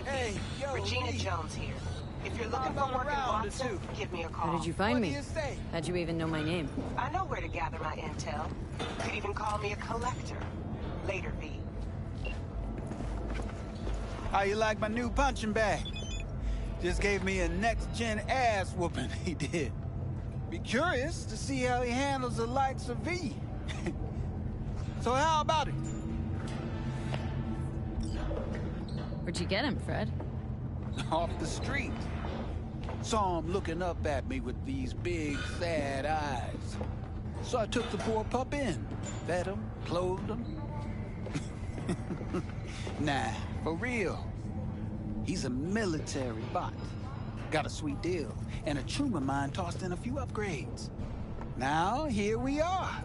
Hey, yo, Regina Lee. Jones here. If you're looking for work in Boston, give me a call. How did you find What me? do you say? How'd you even know my name? I know where to gather my intel. Could even call me a collector. Later, V. How you like my new punching bag? Just gave me a next-gen ass whooping, he did. Be curious to see how he handles the likes of V. So how about it? Where'd you get him, Fred? Off the street. Saw him looking up at me with these big, sad eyes. So I took the poor pup in. Fed him, clothed him. Nah, for real. He's a military bot. Got a sweet deal, and a tumor mine tossed in a few upgrades. Now, here we are.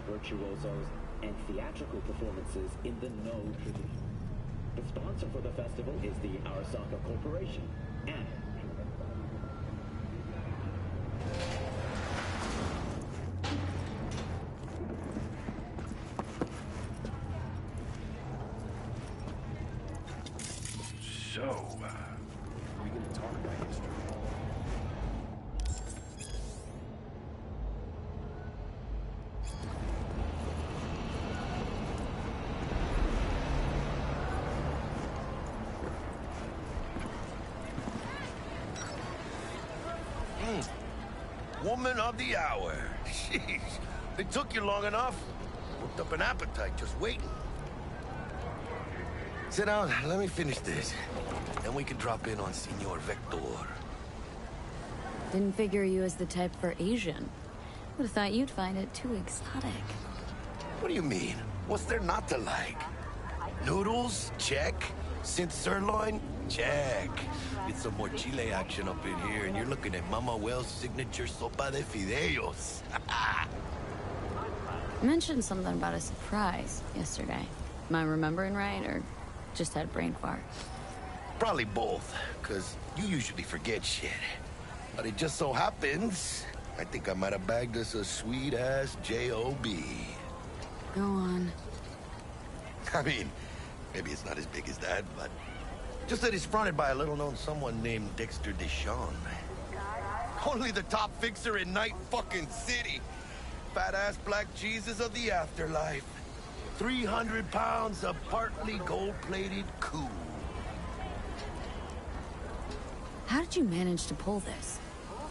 Virtuosos and theatrical performances in the No tradition. The sponsor for the festival is the Arasaka Corporation and so, are we going to talk about history? Woman of the hour. Jeez, it took you long enough. Worked up an appetite just waiting. Sit down, let me finish this. Then we can drop in on Senor Vector. Didn't figure you as the type for Asian. Would've thought you'd find it too exotic. What do you mean? What's there not to like? Noodles? Check. Synth sirloin? Check. Get some more chile action up in here, and you're looking at Mama Wells' signature sopa de fideos. You mentioned something about a surprise yesterday. Am I remembering right, or just had a brain fart? Probably both, because you usually forget shit. But it just so happens, I think I might have bagged us a sweet-ass J.O.B. Go on. I mean, maybe it's not as big as that, but just that it's fronted by a little-known someone named Dexter Deshawn. Only the top fixer in Night fucking City. Fat-ass black Jesus of the afterlife. 300 pounds of partly gold-plated cool. How did you manage to pull this?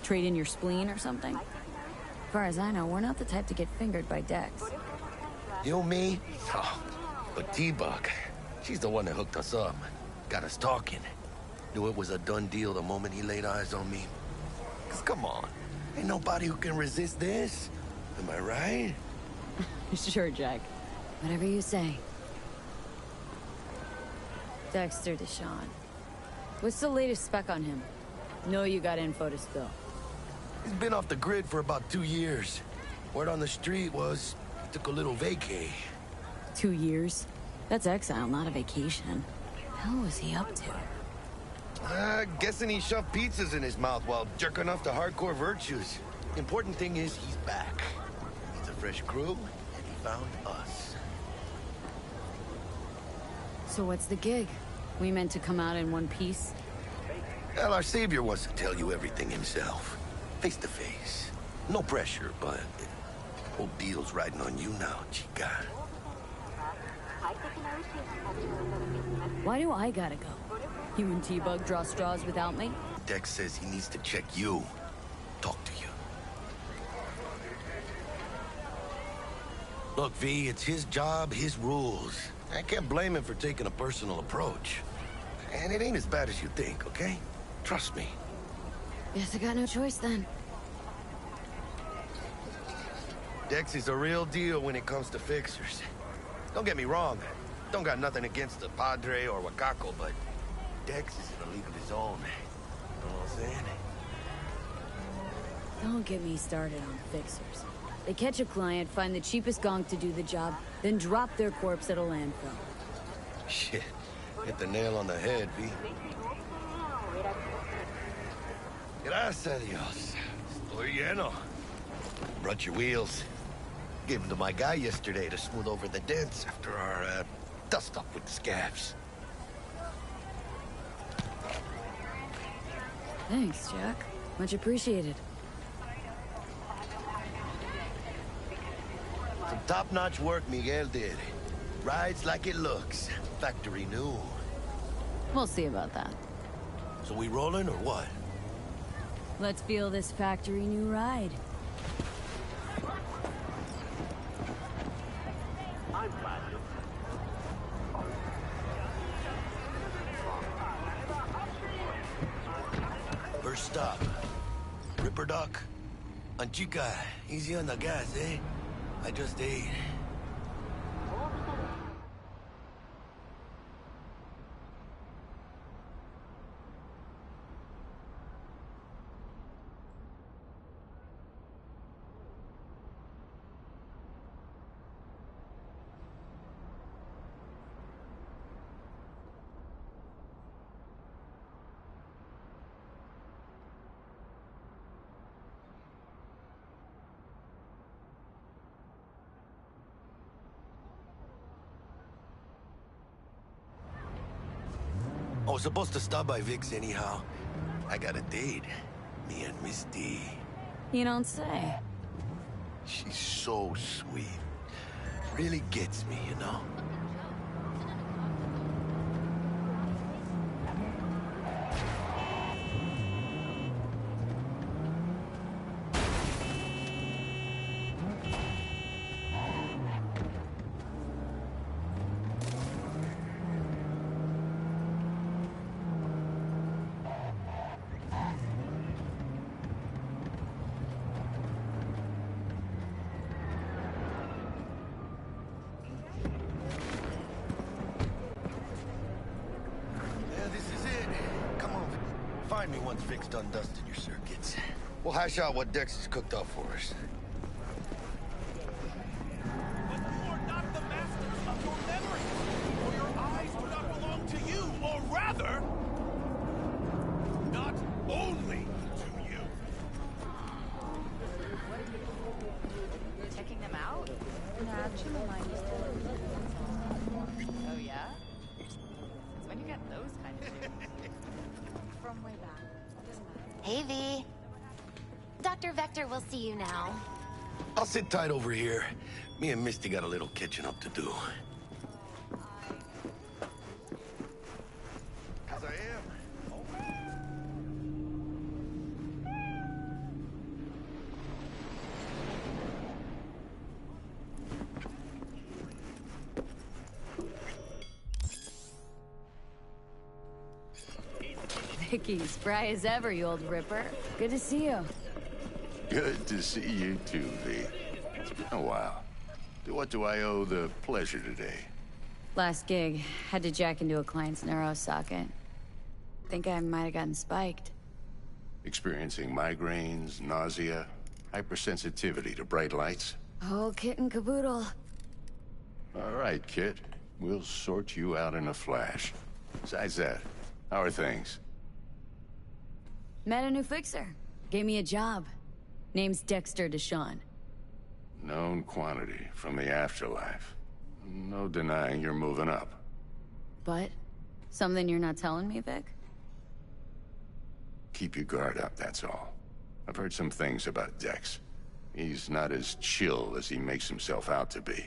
Trade in your spleen or something? As far as I know, we're not the type to get fingered by Dex. You, me? Oh, but T-Bug, she's the one that hooked us up. Got us talking. Knew it was a done deal the moment he laid eyes on me. 'Cause come on, ain't nobody who can resist this. Am I right? Sure, Jack. Whatever you say. Dexter Deshawn. What's the latest spec on him? Know you got info to spill. He's been off the grid for about 2 years. Word on the street was he took a little vacay. 2 years? That's exile, not a vacation. Hell was he up to? Guessing he shoved pizzas in his mouth while jerking off to hardcore virtues. Important thing is he's back. He's a fresh crew, and he found us. So what's the gig? We meant to come out in one piece? Well, our savior wants to tell you everything himself. Face to face. No pressure, but whole deal's riding on you now, chica. Why do I gotta go? You and T-Bug draw straws without me? Dex says he needs to check you. Talk to you. Look, V, it's his job, his rules. I can't blame him for taking a personal approach. And it ain't as bad as you think, okay? Trust me. Guess I got no choice then. Dex is a real deal when it comes to fixers. Don't get me wrong. Don't got nothing against the Padre or Wakako, but Dex is in a league of his own. You know what I'm saying? Don't get me started on fixers. They catch a client, find the cheapest gonk to do the job, then drop their corpse at a landfill. Shit. Hit the nail on the head, V. Gracias a Dios. Estoy lleno. Brought your wheels. Gave them to my guy yesterday to smooth over the dents after our, dust-up with the scabs. Thanks, Jack. Much appreciated. Some top-notch work Miguel did. Rides like it looks. Factory new. We'll see about that. So we rolling or what? Let's feel this factory new ride. First stop. Ripper Dock. Anchica, easy on the gas, eh? I just ate. I was supposed to stop by Vic's anyhow. I got a date. Me and Misty. You don't say. She's so sweet. Really gets me, you know? Find me once Vic's done dusting your circuits. We'll hash out what Dex has cooked up for us. But you are not the masters of your memory, for your eyes do not belong to you, or rather, not only to you. Checking them out? Oh yeah? Since when you got those kind of news? From way back. Hey, V. Dr. Vector will see you now. I'll sit tight over here. Me and Misty got a little catching up to do. 'Cause I am. Vicky, spry as ever, you old ripper. Good to see you. Good to see you too, V. It's been a while. To what do I owe the pleasure today? Last gig, had to jack into a client's neuro socket. Think I might have gotten spiked. Experiencing migraines, nausea, hypersensitivity to bright lights? Oh, kit and caboodle. All right, kid. We'll sort you out in a flash. Besides that, how are things? Met a new fixer. Gave me a job. Name's Dexter Deshawn. Known quantity from the afterlife. No denying you're moving up. But? Something you're not telling me, Vic? Keep your guard up, that's all. I've heard some things about Dex. He's not as chill as he makes himself out to be.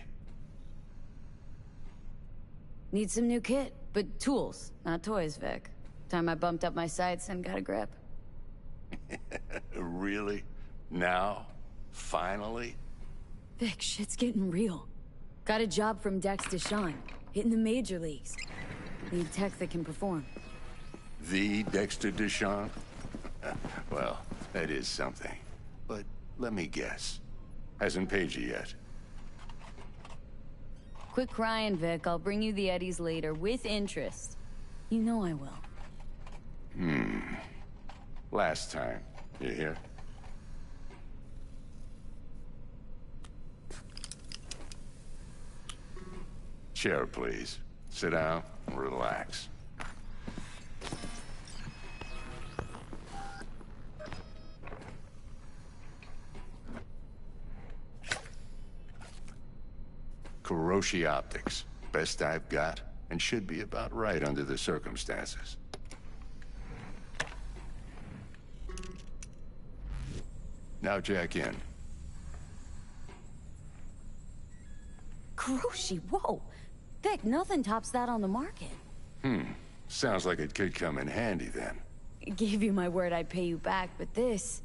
Need some new kit, but tools, not toys, Vic. Time I bumped up my sights and got a grip. Really? Now? Finally? Vic, shit's getting real. Got a job from Dex Deshawn, hitting the major leagues. Need tech that can perform. The Dexter Deshawn? Well, that is something. But let me guess. Hasn't paid you yet. Quit crying, Vic. I'll bring you the Eddies later, with interest. You know I will. Last time. You hear? Chair, please. Sit down and relax. Kuroshi Optics. Best I've got, and should be about right under the circumstances. Now jack in. Kuroshi, whoa! Vic, nothing tops that on the market. Sounds like it could come in handy then. I gave you my word I'd pay you back, but this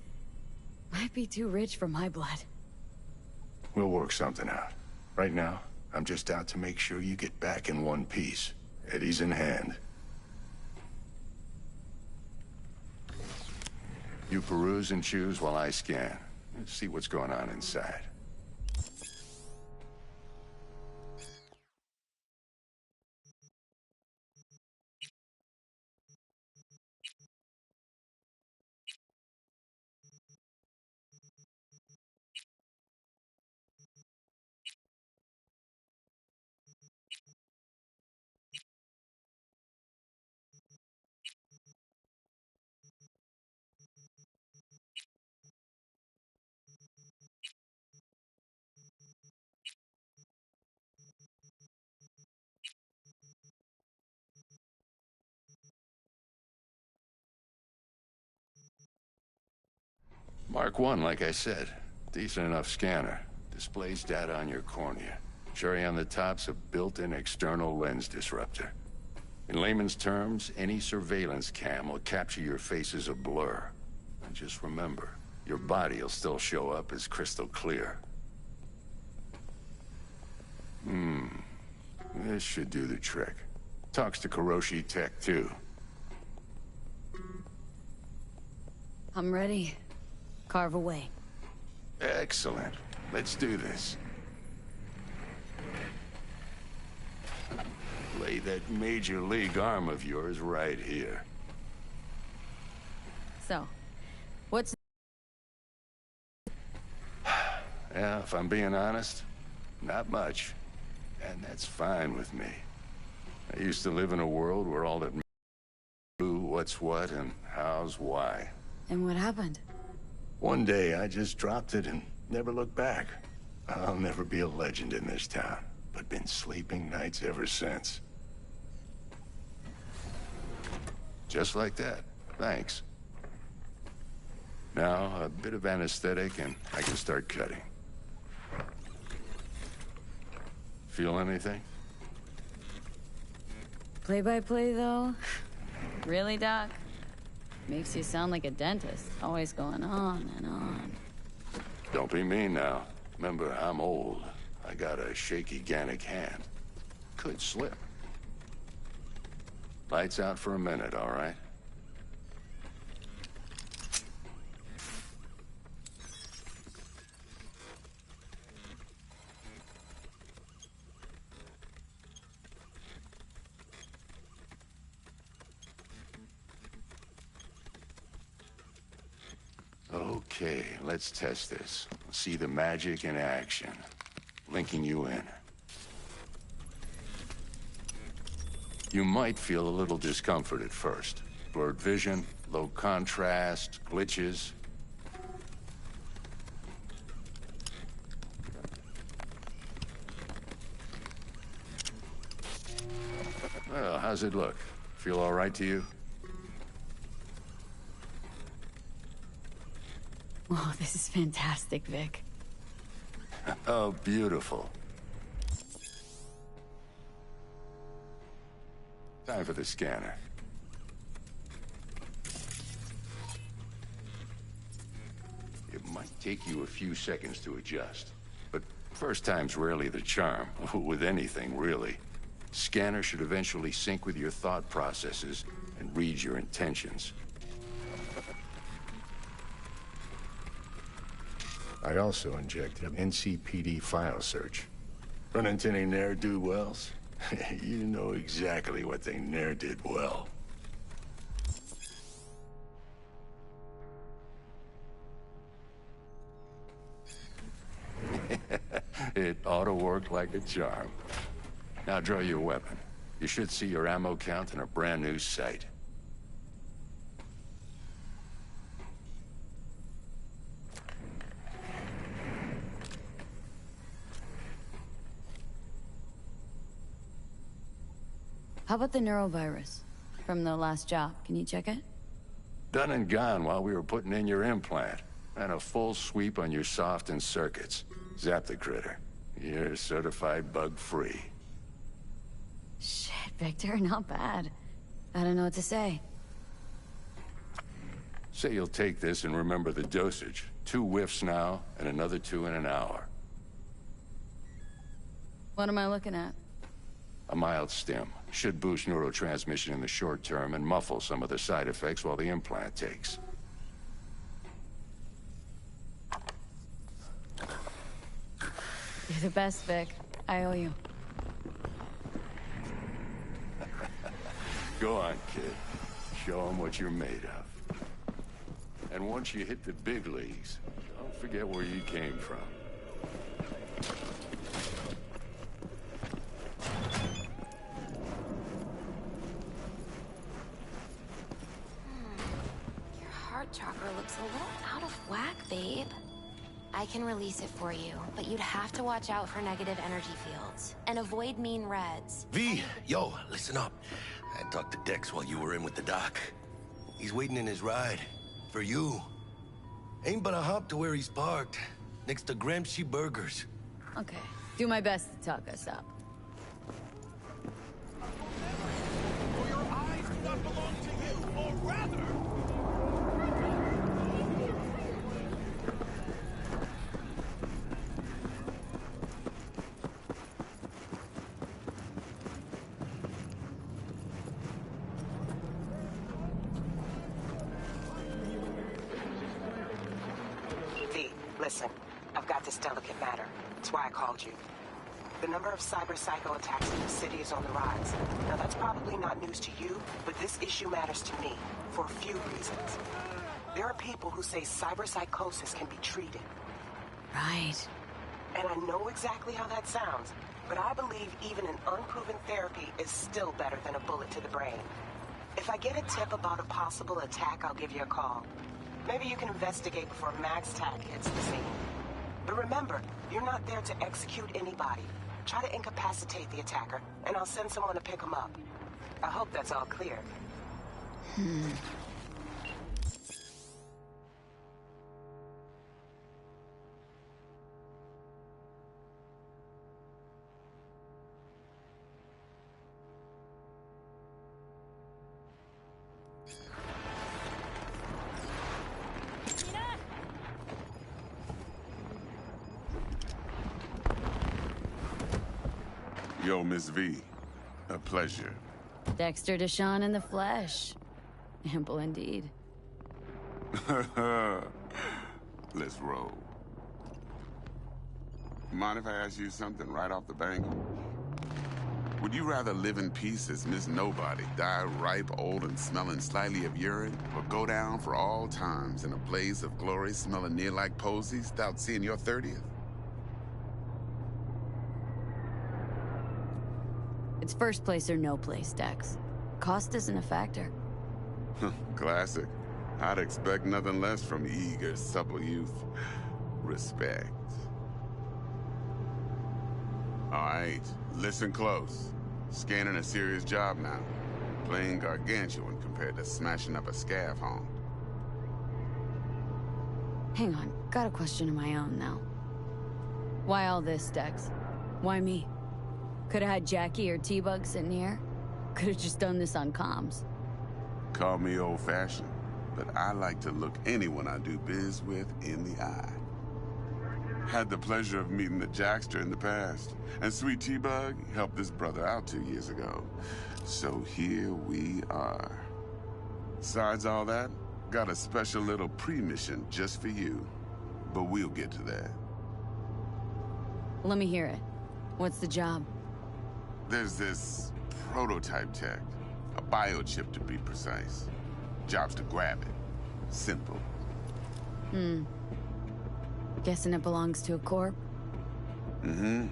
might be too rich for my blood. We'll work something out. Right now, I'm just out to make sure you get back in one piece. Eddie's in hand. You peruse and choose while I scan. Let's see what's going on inside. Mark 1, like I said. Decent enough scanner. Displays data on your cornea. Cherry on the top's a built-in external lens disruptor. In layman's terms, any surveillance cam will capture your face as a blur. And just remember, your body will still show up as crystal clear. This should do the trick. Talks to Kuroshi Tech, too. I'm ready. Carve away. Excellent. Let's do this. Lay that major league arm of yours right here. So, what's... Yeah, if I'm being honest, not much. And that's fine with me. I used to live in a world where all that knew what's what and how's why. And what happened? One day I just dropped it and never looked back. I'll never be a legend in this town, but been sleeping nights ever since. Just like that. Thanks. Now, a bit of anesthetic and I can start cutting. Feel anything? Play-by-play, though? Really, Doc? Makes you sound like a dentist, always going on and on. Don't be mean now. Remember, I'm old. I got a shaky Gannic hand. Could slip. Lights out for a minute, all right? Okay, let's test this. See the magic in action. Linking you in. You might feel a little discomfort at first. Blurred vision, low contrast, glitches. Well, how's it look? Feel all right to you? Oh, this is fantastic, Vic. Oh, beautiful. Time for the scanner. It might take you a few seconds to adjust, but first time's rarely the charm, with anything, really. Scanner should eventually sync with your thought processes and read your intentions. I also injected an NCPD file search. Run into any ne'er-do-wells? You know exactly what they ne'er did well. It ought to work like a charm. Now draw your weapon. You should see your ammo count in a brand new sight. How about the neurovirus from the last job? Can you check it? Done and gone while we were putting in your implant. And a full sweep on your soft and circuits. Zap the critter. You're certified bug-free. Shit, Victor, not bad. I don't know what to say. Say you'll take this and remember the dosage. 2 whiffs now, and another 2 in an hour. What am I looking at? A mild stim. Should boost neurotransmission in the short term and muffle some of the side effects while the implant takes. You're the best, Vic. I owe you. Go on, kid. Show them what you're made of. And once you hit the big leagues, don't forget where you came from. Your heart chakra looks a little out of whack, babe. I can release it for you, but you'd have to watch out for negative energy fields and avoid mean reds. V, yo, listen up. I talked to Dex while you were in with the doc. He's waiting in his ride. For you. Ain't but a hop to where he's parked. Next to Gramsci Burgers. Okay. Do my best to talk us up. For your eyes do not belong to you, or rather... Listen, I've got this delicate matter. That's why I called you. The number of cyber-psycho attacks in the city is on the rise. Now, that's probably not news to you, but this issue matters to me for a few reasons. There are people who say cyberpsychosis can be treated. Right. And I know exactly how that sounds, but I believe even an unproven therapy is still better than a bullet to the brain. If I get a tip about a possible attack, I'll give you a call. Maybe you can investigate before Max Tack hits the scene. But remember, you're not there to execute anybody. Try to incapacitate the attacker, and I'll send someone to pick him up. I hope that's all clear. Yo, Miss V. A pleasure. Dexter Deshawn in the flesh. Ample indeed. Let's roll. Mind if I ask you something right off the bank? Would you rather live in peace as Miss Nobody, die ripe, old, and smelling slightly of urine, or go down for all times in a blaze of glory smelling near like posies without seeing your 30th? It's first place or no place, Dex. Cost isn't a factor. Classic. I'd expect nothing less from eager, supple youth. Respect. All right, listen close. Scanning a serious job now. Playing gargantuan compared to smashing up a scaffold. Hang on, got a question of my own now. Why all this, Dex? Why me? Could've had Jackie or T-Bug sitting here. Could've just done this on comms. Call me old-fashioned, but I like to look anyone I do biz with in the eye. Had the pleasure of meeting the Jackster in the past, and Sweet T-Bug helped this brother out 2 years ago. So here we are. Besides all that, got a special little pre-mission just for you. But we'll get to that. Let me hear it. What's the job? There's this prototype tech. A biochip, to be precise. Job's to grab it. Simple. Guessing it belongs to a corp? Mm-hmm.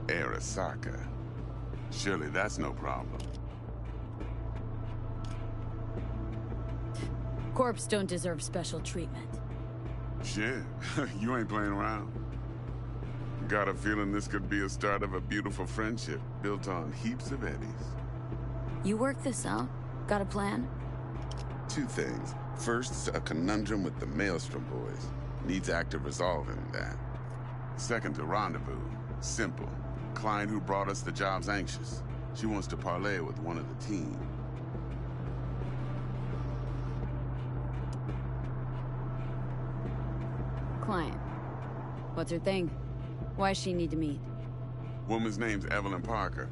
Arasaka. Surely that's no problem. Corps don't deserve special treatment. Shit, you ain't playing around. Got a feeling this could be a start of a beautiful friendship built on heaps of eddies. You work this out? Got a plan? Two things. First, a conundrum with the Maelstrom boys. Needs active resolving that. Second, a rendezvous. Simple. Client who brought us the job's anxious. She wants to parlay with one of the team. Client. What's her thing? Why does she need to meet? Woman's name's Evelyn Parker.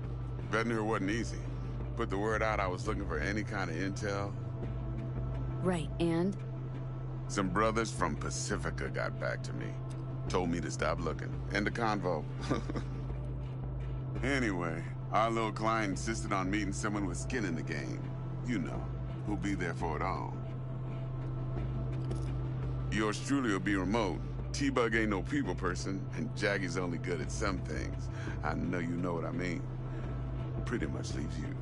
Vetting her wasn't easy. Put the word out I was looking for any kind of intel. Right, and? Some brothers from Pacifica got back to me. Told me to stop looking. End the convo. Anyway, our little client insisted on meeting someone with skin in the game. You know, who'll be there for it all. Yours truly will be remote. T-Bug ain't no people person, and Jaggy's only good at some things. I know you know what I mean. Pretty much leaves you.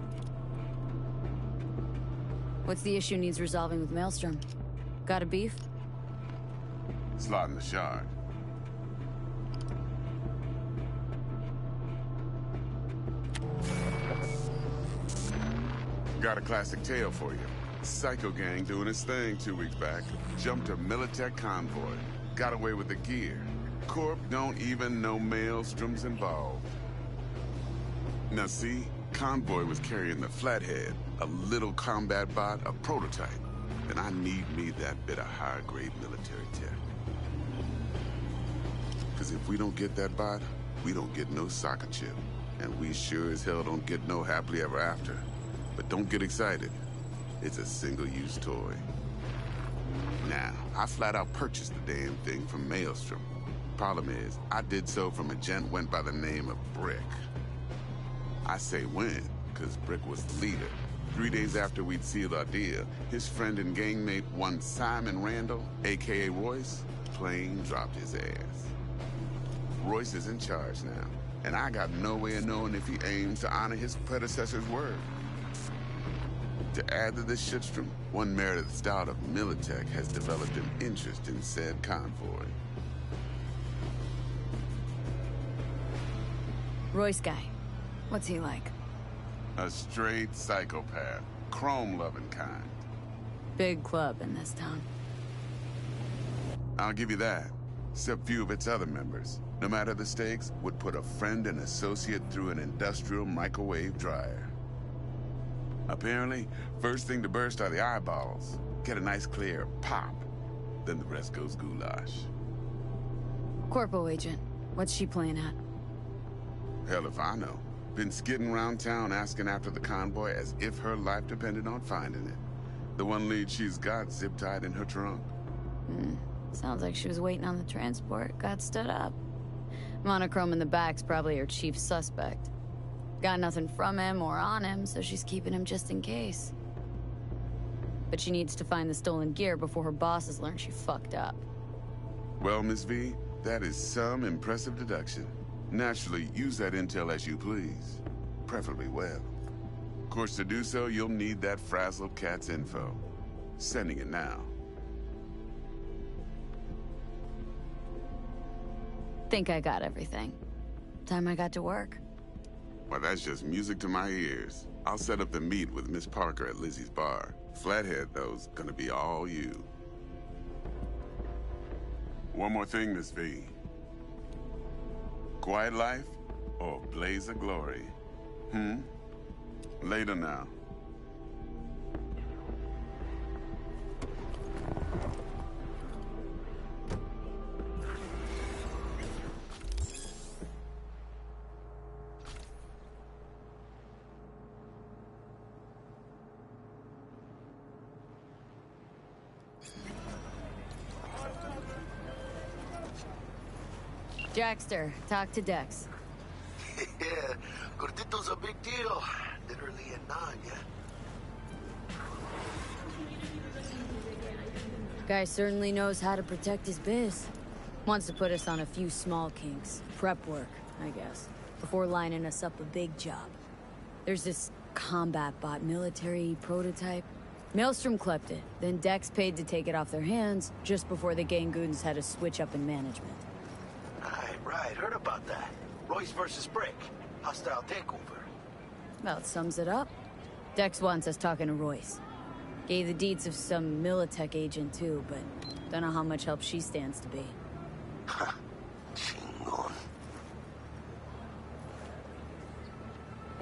What's the issue needs resolving with Maelstrom? Got a beef? Slotting the shard. Got a classic tale for you. Psycho gang doing its thing 2 weeks back. Jumped a Militech convoy. Got away with the gear. Corp don't even know Maelstrom's involved. Now see, convoy was carrying the Flathead, a little combat bot, a prototype. Then I need me that bit of high-grade military tech. Because if we don't get that bot, we don't get no soccer chip. And we sure as hell don't get no happily ever after. But don't get excited. It's a single-use toy. Now, I flat out purchased the damn thing from Maelstrom. Problem is, I did so from a gent went by the name of Brick. I say when, because Brick was the leader. 3 days after we'd sealed our deal, his friend and gangmate, one Simon Randall, a.k.a. Royce, plain dropped his ass. Royce is in charge now, and I got no way of knowing if he aims to honor his predecessor's word. To add to this shitstrom, one Meredith Stout of Militech has developed an interest in said convoy. Royce guy. What's he like? A straight psychopath. Chrome-loving kind. Big club in this town. I'll give you that. Except few of its other members, no matter the stakes, would put a friend and associate through an industrial microwave dryer. Apparently, first thing to burst are the eyeballs. Get a nice clear pop. Then the rest goes goulash. Corpo agent. What's she playing at? Hell if I know. Been skidding around town asking after the convoy as if her life depended on finding it. The one lead she's got zip-tied in her trunk. Sounds like she was waiting on the transport, got stood up. Monochrome in the back's probably her chief suspect. Got nothing from him or on him, so she's keeping him just in case. But she needs to find the stolen gear before her bosses learn she fucked up. Well, Miss V, that is some impressive deduction. Naturally, use that intel as you please. Preferably well. Of course, to do so, you'll need that frazzled cat's info. Sending it now. Think I got everything. Time I got to work. Well, that's just music to my ears. I'll set up the meet with Miss Parker at Lizzie's bar. Flathead, though's gonna be all you. One more thing, Miss V. Quiet life or blaze of glory? Later now. Jackster, talk to Dex. Guy certainly knows how to protect his biz. Wants to put us on a few small kinks. Prep work, I guess. Before lining us up a big job. There's this combat bot military prototype. Maelstrom clept it, then Dex paid to take it off their hands just before the Gangoons had a switch up in management. Right. Heard about that. Royce versus Brick. Hostile takeover. About sums it up. Dex wants us talking to Royce. Gave the deeds of some Militech agent too, but don't know how much help she stands to be. Chingon.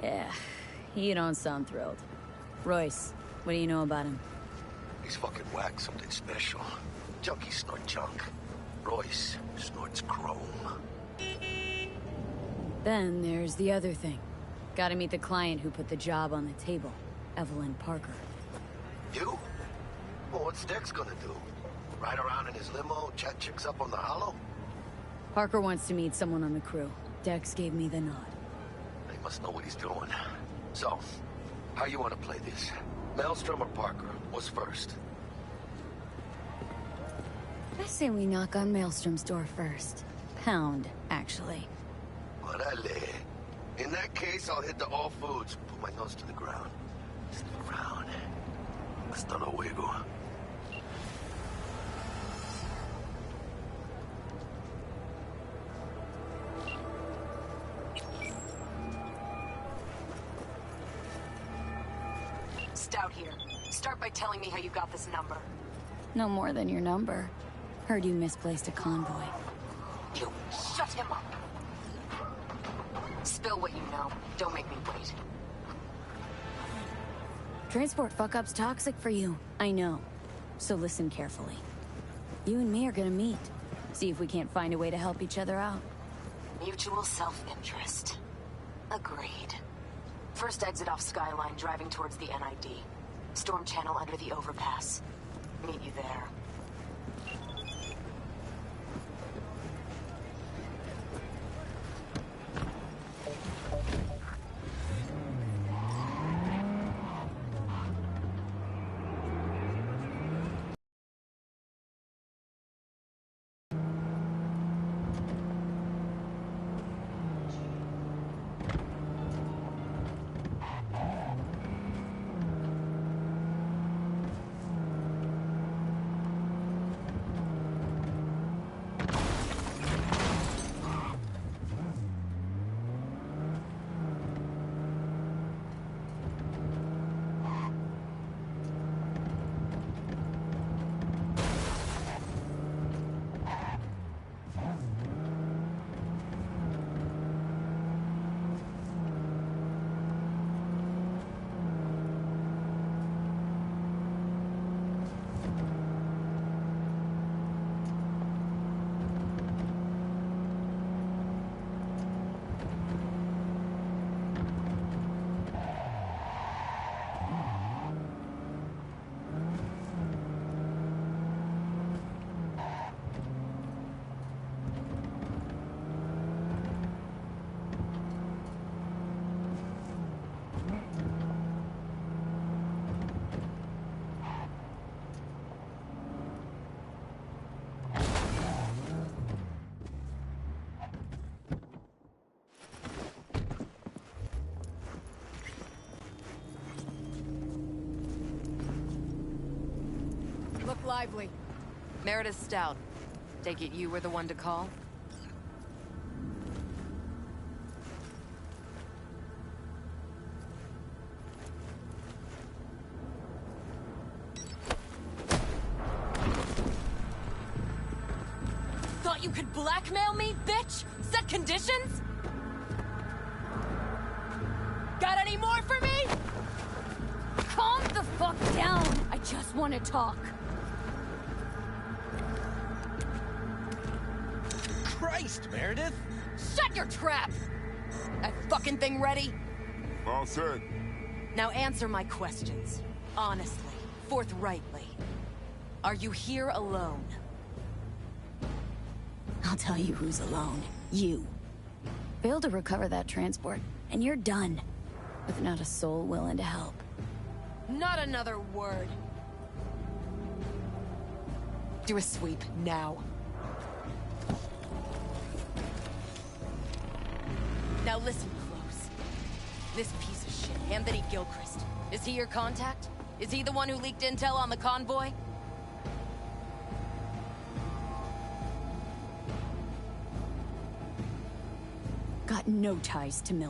Yeah, you don't sound thrilled. Royce, what do you know about him? He's fucking whack, something special. Junkies snort junk. Royce snorts chrome. Then there's the other thing. Gotta meet the client who put the job on the table, Evelyn Parker. You? Well, what's Dex gonna do? Ride around in his limo, chat chicks up on the hollow? Parker wants to meet someone on the crew. Dex gave me the nod. He must know what he's doing. So, how you want to play this? Maelstrom or Parker? What's first? I say we knock on Maelstrom's door first. Pound, actually. Orale. In that case, I'll hit the all foods. Put my nose to the ground. Sniff around. Hasta luego. Stout here. Start by telling me how you got this number. No more than your number. Heard you misplaced a convoy. You shut him up. Spill what you know. Don't make me wait. Transport fuck-up's toxic for you. I know. So listen carefully. You and me are gonna meet. See if we can't find a way to help each other out. Mutual self-interest. Agreed. First exit off Skyline, driving towards the NID. Storm channel under the overpass. Meet you there. Look lively. Meredith Stout. Take it you were the one to call? Thought you could blackmail me, bitch? Set conditions? Got any more for me? Calm the fuck down! I just want to talk. Christ, Meredith! Shut your trap! That fucking thing ready? All set. Now answer my questions. Honestly, forthrightly. Are you here alone? I'll tell you who's alone. You. Fail to recover that transport, and you're done. With not a soul willing to help. Not another word. Do a sweep, now. Now listen close. This piece of shit, Anthony Gilchrist. Is he your contact? Is he the one who leaked intel on the convoy? Got no ties to Miller.